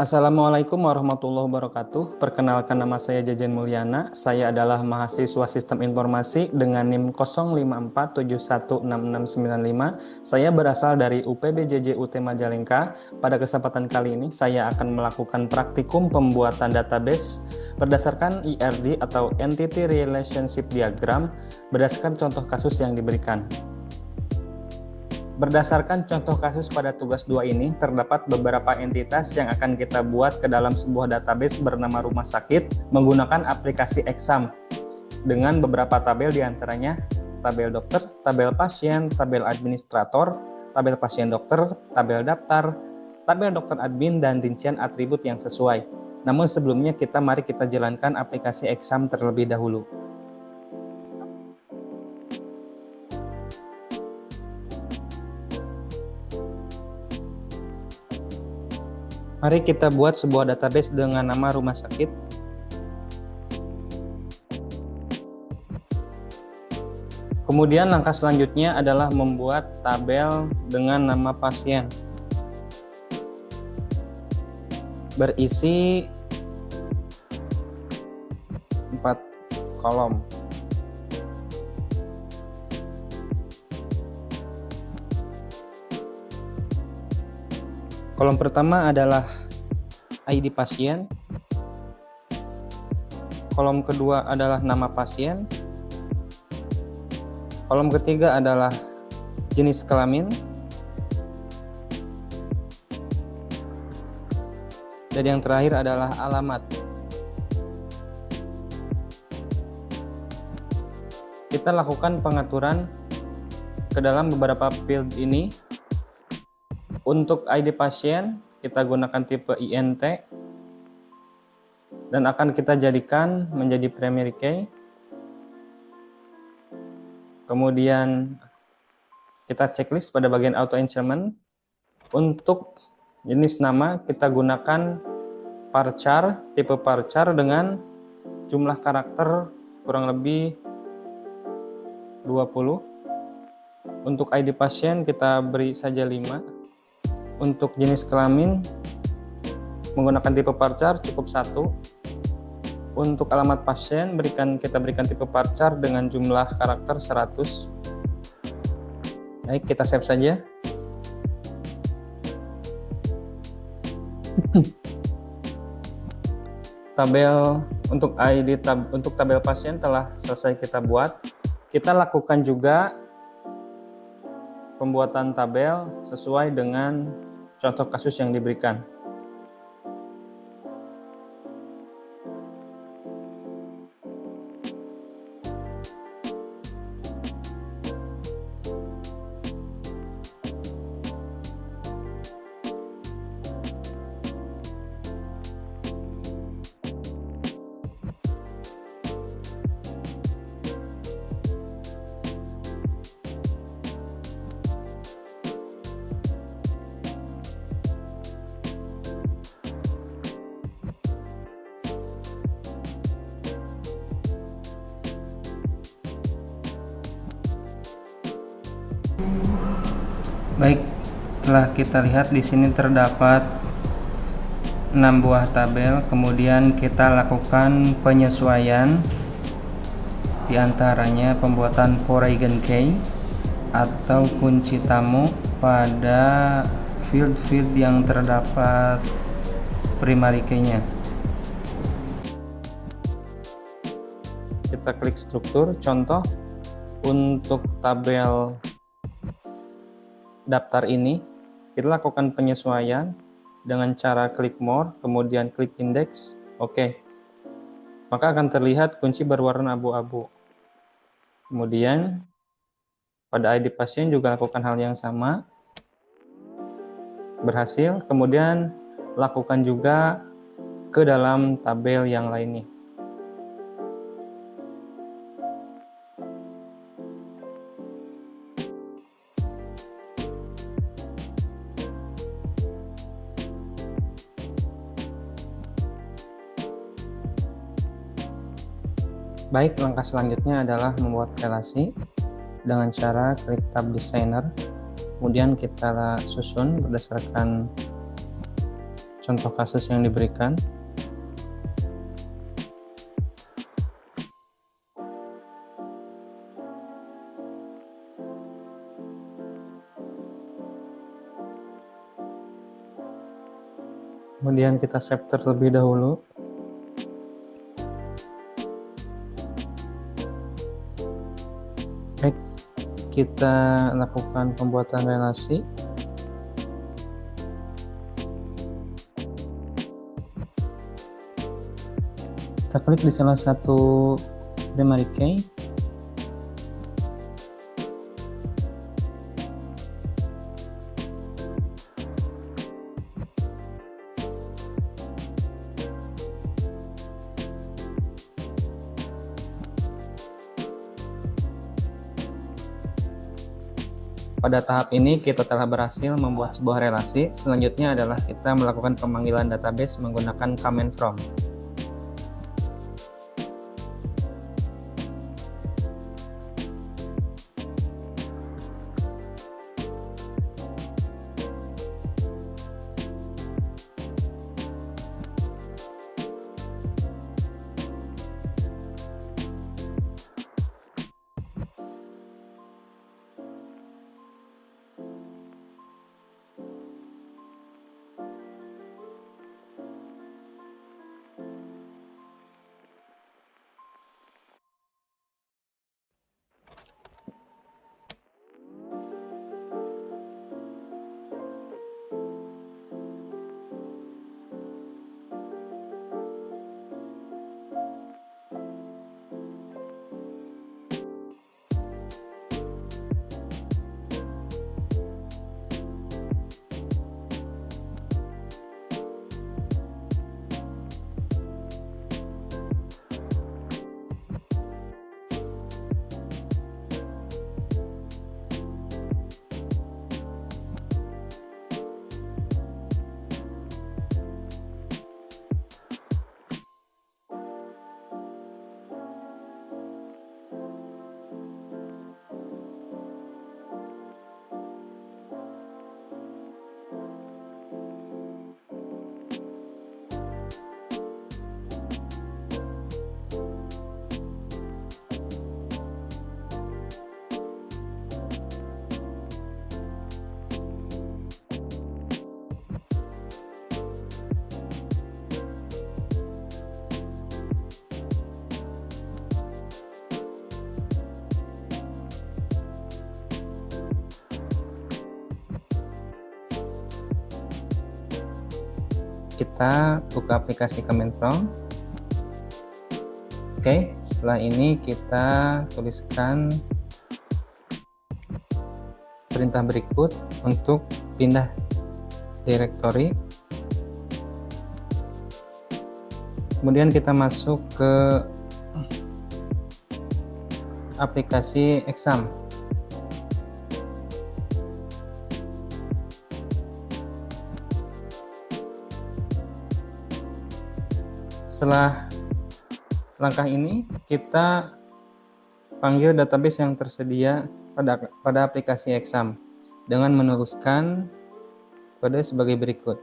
Assalamualaikum warahmatullahi wabarakatuh. Perkenalkan, nama saya Jajan Mulyana. Saya adalah mahasiswa Sistem Informasi dengan NIM 0547166695. Saya berasal dari UPB JJUT Majalengka. Pada kesempatan kali ini saya akan melakukan praktikum pembuatan database berdasarkan ERD atau Entity Relationship Diagram berdasarkan contoh kasus yang diberikan. Berdasarkan contoh kasus pada tugas 2 ini, terdapat beberapa entitas yang akan kita buat ke dalam sebuah database bernama rumah sakit menggunakan aplikasi Exam dengan beberapa tabel diantaranya tabel dokter, tabel pasien, tabel administrator, tabel pasien dokter, tabel daftar, tabel dokter admin, dan rincian atribut yang sesuai. Namun sebelumnya mari kita jalankan aplikasi Exam terlebih dahulu. Mari kita buat sebuah database dengan nama rumah sakit. Kemudian langkah selanjutnya adalah membuat tabel dengan nama pasien. Berisi 4 kolom. Kolom pertama adalah ID pasien. Kolom kedua adalah nama pasien. Kolom ketiga adalah jenis kelamin. Dan yang terakhir adalah alamat. Kita lakukan pengaturan ke dalam beberapa field ini. Untuk ID pasien, kita gunakan tipe INT dan akan kita jadikan menjadi primary key. Kemudian kita checklist pada bagian auto enrollment. Untuk jenis nama, kita gunakan varchar, tipe varchar dengan jumlah karakter kurang lebih 20. Untuk ID pasien kita beri saja 5. Untuk jenis kelamin menggunakan tipe varchar cukup 1. Untuk alamat pasien kita berikan tipe varchar dengan jumlah karakter 100. Baik, kita save saja. Untuk tabel pasien telah selesai kita buat. Kita lakukan juga pembuatan tabel sesuai dengan contoh kasus yang diberikan. Baik, telah kita lihat di sini terdapat 6 buah tabel. Kemudian kita lakukan penyesuaian, diantaranya pembuatan foreign key atau kunci tamu pada field-field yang terdapat primary key-nya. Kita klik struktur. Contoh untuk tabel daftar ini, kita lakukan penyesuaian dengan cara klik more, kemudian klik index. Oke. Maka akan terlihat kunci berwarna abu-abu. Kemudian pada ID pasien juga lakukan hal yang sama. Berhasil. Kemudian lakukan juga ke dalam tabel yang lainnya. Baik, langkah selanjutnya adalah membuat relasi dengan cara klik tab designer. Kemudian kita susun berdasarkan contoh kasus yang diberikan. Kemudian kita save terlebih dahulu. Baik, kita lakukan pembuatan relasi. Kita klik di salah satu primary key. Pada tahap ini kita telah berhasil membuat sebuah relasi. Selanjutnya adalah kita melakukan pemanggilan database menggunakan command from. Kita buka aplikasi command prompt. Oke, setelah ini kita tuliskan perintah berikut untuk pindah directory. Kemudian kita masuk ke aplikasi exam. Setelah langkah ini, kita panggil database yang tersedia pada aplikasi exam dengan menuliskan kode sebagai berikut.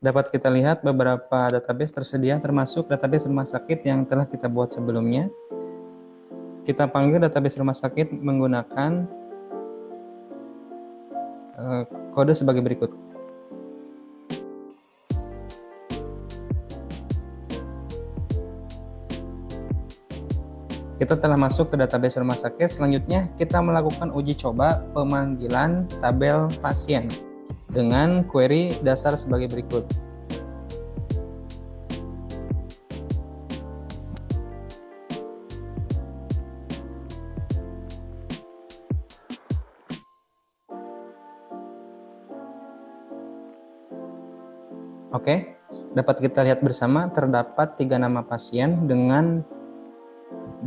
Dapat kita lihat beberapa database tersedia, termasuk database rumah sakit yang telah kita buat sebelumnya. Kita panggil database rumah sakit menggunakan kode sebagai berikut. Kita telah masuk ke database rumah sakit. Selanjutnya kita melakukan uji coba pemanggilan tabel pasien dengan query dasar sebagai berikut. Oke, dapat kita lihat bersama terdapat 3 nama pasien dengan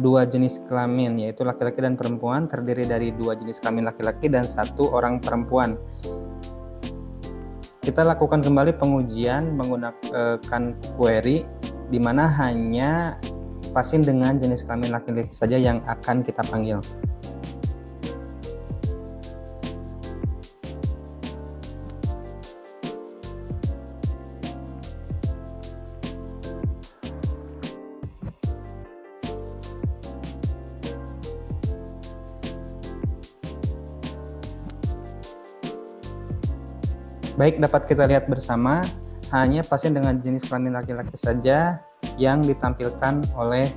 2 jenis kelamin, yaitu laki-laki dan perempuan, terdiri dari 2 jenis kelamin laki-laki dan 1 orang perempuan. Kita lakukan kembali pengujian menggunakan query, di mana hanya pasien dengan jenis kelamin laki-laki saja yang akan kita panggil. Baik, dapat kita lihat bersama, hanya pasien dengan jenis kelamin laki-laki saja yang ditampilkan oleh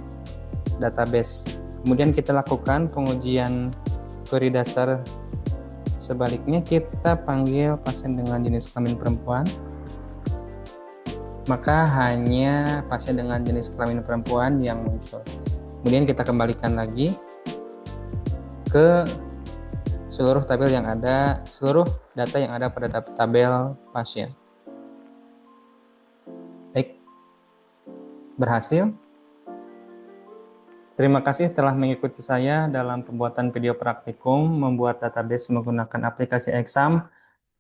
database. Kemudian kita lakukan pengujian query dasar. Sebaliknya, kita panggil pasien dengan jenis kelamin perempuan, maka hanya pasien dengan jenis kelamin perempuan yang muncul. Kemudian kita kembalikan lagi ke seluruh data yang ada pada tabel pasien. Baik, berhasil. Terima kasih telah mengikuti saya dalam pembuatan video praktikum membuat database menggunakan aplikasi Exam.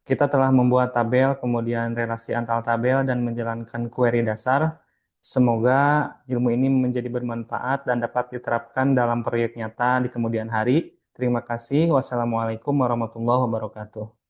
Kita telah membuat tabel, kemudian relasi antar tabel, dan menjalankan query dasar. Semoga ilmu ini menjadi bermanfaat dan dapat diterapkan dalam proyek nyata di kemudian hari. Terima kasih. Wassalamualaikum warahmatullahi wabarakatuh.